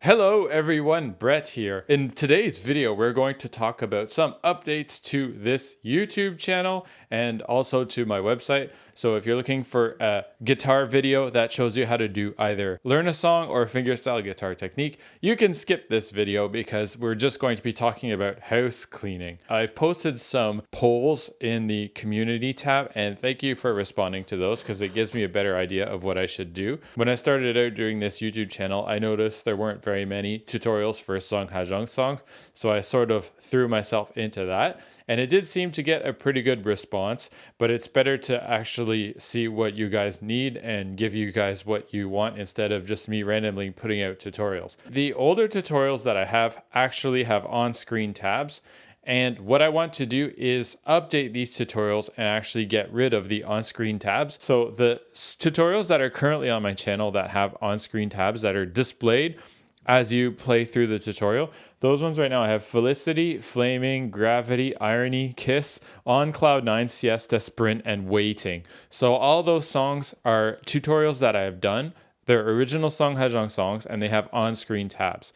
Hello everyone, Brett here. In today's video, we're going to talk about some updates to this YouTube channel and also to my website. So if you're looking for a guitar video that shows you how to do either learn a song or fingerstyle guitar technique, you can skip this video because we're just going to be talking about house cleaning. I've posted some polls in the community tab and thank you for responding to those because it gives me a better idea of what I should do. When I started out doing this YouTube channel, I noticed there weren't very many tutorials for Song Hajong songs, so I sort of threw myself into that. And it did seem to get a pretty good response, but it's better to actually see what you guys need and give you guys what you want instead of just me randomly putting out tutorials. The older tutorials that I have actually have on-screen tabs. And what I want to do is update these tutorials and actually get rid of the on-screen tabs. So the tutorials that are currently on my channel that have on-screen tabs that are displayed as you play through the tutorial, those ones right now I have Felicity, Flaming, Gravity, Irony, Kiss, On Cloud 9, Siesta, Sprint, and Waiting. So all those songs are tutorials that I have done. They're original Song Hajong songs and they have on-screen tabs.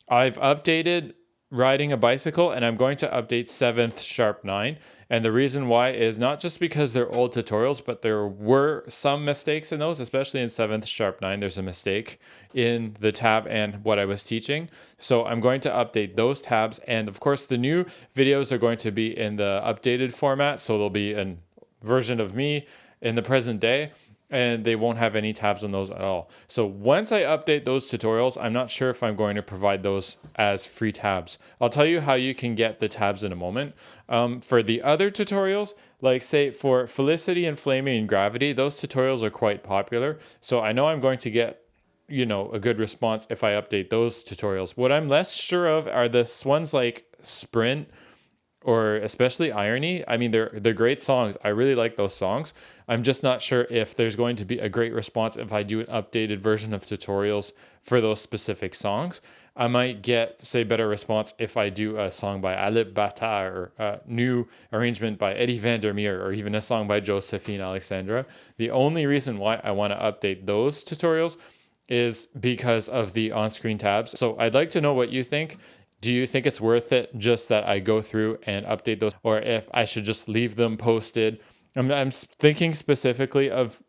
I've updated Riding a Bicycle and I'm going to update 7th Sharp 9. And the reason why is not just because they're old tutorials, but there were some mistakes in those, especially in 7th Sharp 9. There's a mistake in the tab and what I was teaching. So I'm going to update those tabs. And of course, the new videos are going to be in the updated format. So there'll be a version of me in the present day, and they won't have any tabs on those at all. So once I update those tutorials, I'm not sure if I'm going to provide those as free tabs. I'll tell you how you can get the tabs in a moment. For the other tutorials, like say for Felicity and Flaming and Gravity, those tutorials are quite popular. So I know I'm going to get a good response if I update those tutorials. What I'm less sure of are the ones like Sprint, or especially Irony. I mean, they're great songs. I really like those songs. I'm just not sure if there's going to be a great response if I do an updated version of tutorials for those specific songs. I might get, say, better response if I do a song by Alip Bata or a new arrangement by Eddie Vandermeer or even a song by Josephine Alexandra. The only reason why I want to update those tutorials is because of the on-screen tabs. So I'd like to know what you think. Do you think it's worth it just that I go through and update those, or if I should just leave them posted? I'm thinking specifically of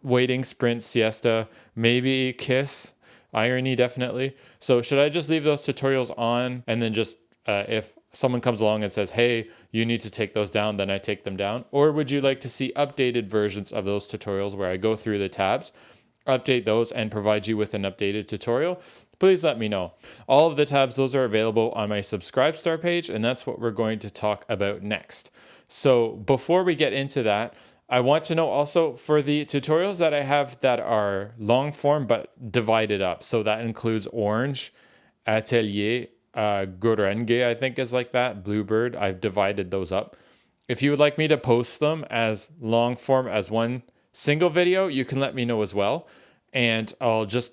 Waiting, Sprint, Siesta, maybe Kiss, Irony, definitely. So should I just leave those tutorials on and then just if someone comes along and says, hey, you need to take those down, then I take them down? Or would you like to see updated versions of those tutorials where I go through the tabs, update those, and provide you with an updated tutorial? Please let me know. All of the tabs, those are available on my Subscribestar page, and that's what we're going to talk about next. So before we get into that, I want to know also for the tutorials that I have that are long form but divided up. So that includes Orange, Atelier, Gorenge, I think is like that, Bluebird. I've divided those up. If you would like me to post them as long form as one single video, you can let me know as well. And I'll just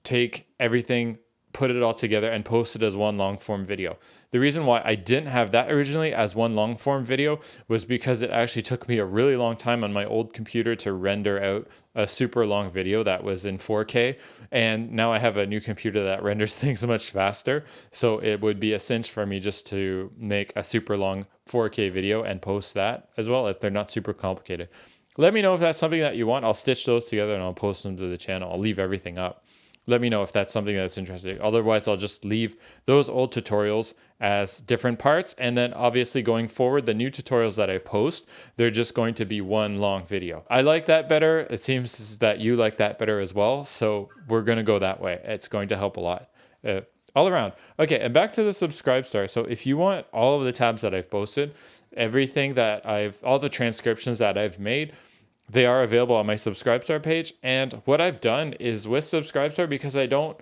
take everything, put it all together, and post it as one long form video. The reason why I didn't have that originally as one long form video was because it actually took me a really long time on my old computer to render out a super long video that was in 4K. And now I have a new computer that renders things much faster. So it would be a cinch for me just to make a super long 4K video and post that as well, as they're not super complicated. Let me know if that's something that you want. I'll stitch those together and I'll post them to the channel. I'll leave everything up. Let me know if that's something that's interesting. Otherwise, I'll just leave those old tutorials as different parts. And then obviously going forward, the new tutorials that I post, they're just going to be one long video. I like that better. It seems that you like that better as well. So we're going to go that way. It's going to help a lot. All around. Okay, and back to the Subscribestar. So if you want all of the tabs that I've posted, all the transcriptions that I've made, they are available on my Subscribestar page. And what I've done is with Subscribestar, because I don't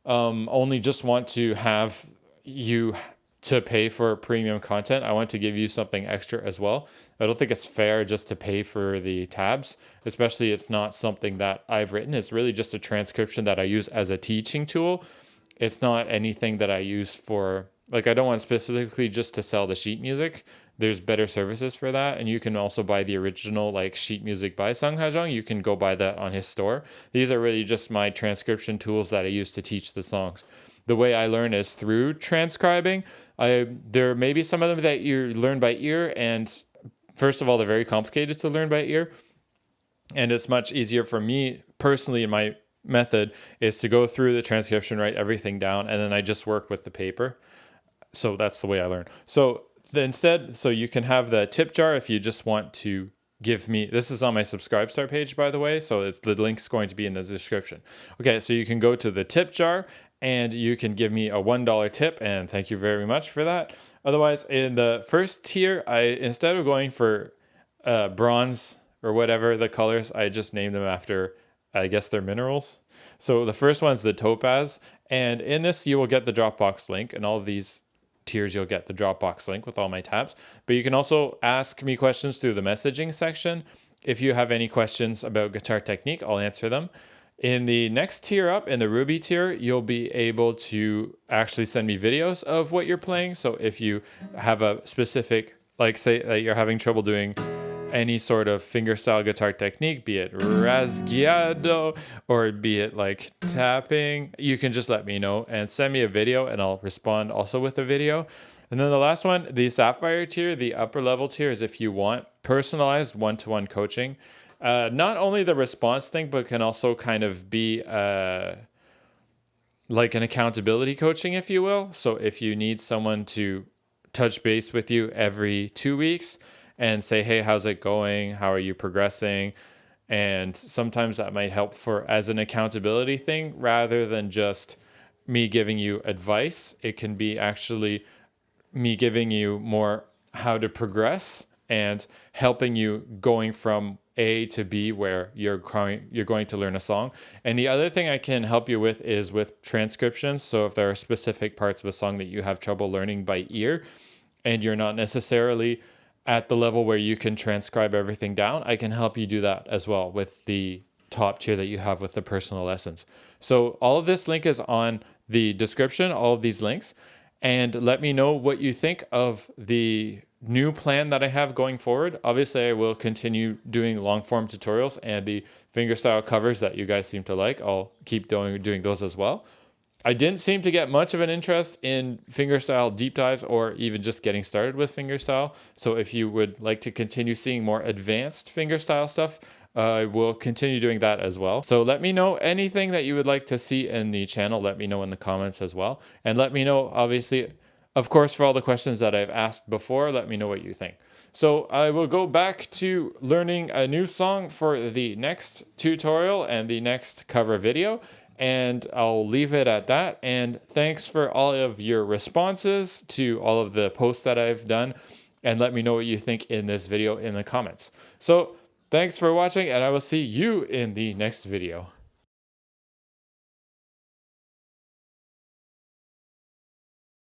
only just want to have you to pay for premium content, I want to give you something extra as well. I don't think it's fair just to pay for the tabs, especially it's not something that I've written. It's really just a transcription that I use as a teaching tool. It's not anything that I use for, like, I don't want specifically just to sell the sheet music. There's better services for that. And you can also buy the original like sheet music by Sung Hajong. You can go buy that on his store. These are really just my transcription tools that I use to teach the songs. the way I learn is through transcribing. There may be some of them that you learn by ear, and first of all, they're very complicated to learn by ear. And it's much easier for me personally in my method is to go through the transcription, write everything down, and then I just work with the paper. So that's the way I learn. So so you can have the tip jar if you just want to give me, this is on my Subscribe Star page, by the way, so the link's going to be in the description. Okay, so you can go to the tip jar and you can give me a $1 tip, and thank you very much for that. Otherwise, in the first tier, instead of going for bronze or whatever the colors, I just named them after, I guess they're minerals. So the first one's the topaz, and in this you will get the Dropbox link, and all of these tiers you'll get the Dropbox link with all my tabs. But you can also ask me questions through the messaging section. If you have any questions about guitar technique, I'll answer them. In the next tier up, in the Ruby tier, you'll be able to actually send me videos of what you're playing. So if you have a specific, like say that you're having trouble doing any sort of fingerstyle guitar technique, be it rasgueado or be it like tapping, you can just let me know and send me a video, and I'll respond also with a video. And then the last one, the Sapphire tier, the upper level tier, is if you want personalized one-to-one coaching. Not only the response thing, but can also kind of be like an accountability coaching, if you will. So if you need someone to touch base with you every 2 weeks and say, hey, how's it going? How are you progressing? And sometimes that might help as an accountability thing rather than just me giving you advice. It can be actually me giving you more how to progress and helping you going from A to B where you're going to learn a song. And the other thing I can help you with is with transcriptions. So if there are specific parts of a song that you have trouble learning by ear and you're not necessarily at the level where you can transcribe everything down, I can help you do that as well with the top tier that you have with the personal lessons. So all of this link is on the description, all of these links, and let me know what you think of the new plan that I have going forward. Obviously, I will continue doing long form tutorials, and the fingerstyle covers that you guys seem to like, I'll keep doing those as well. I didn't seem to get much of an interest in fingerstyle deep dives or even just getting started with fingerstyle. So if you would like to continue seeing more advanced fingerstyle stuff, I will continue doing that as well. So let me know anything that you would like to see in the channel. Let me know in the comments as well. And let me know, obviously, of course, for all the questions that I've asked before, let me know what you think. So I will go back to learning a new song for the next tutorial and the next cover video. And I'll leave it at that. And thanks for all of your responses to all of the posts that I've done. And let me know what you think in this video in the comments. So thanks for watching, and I will see you in the next video.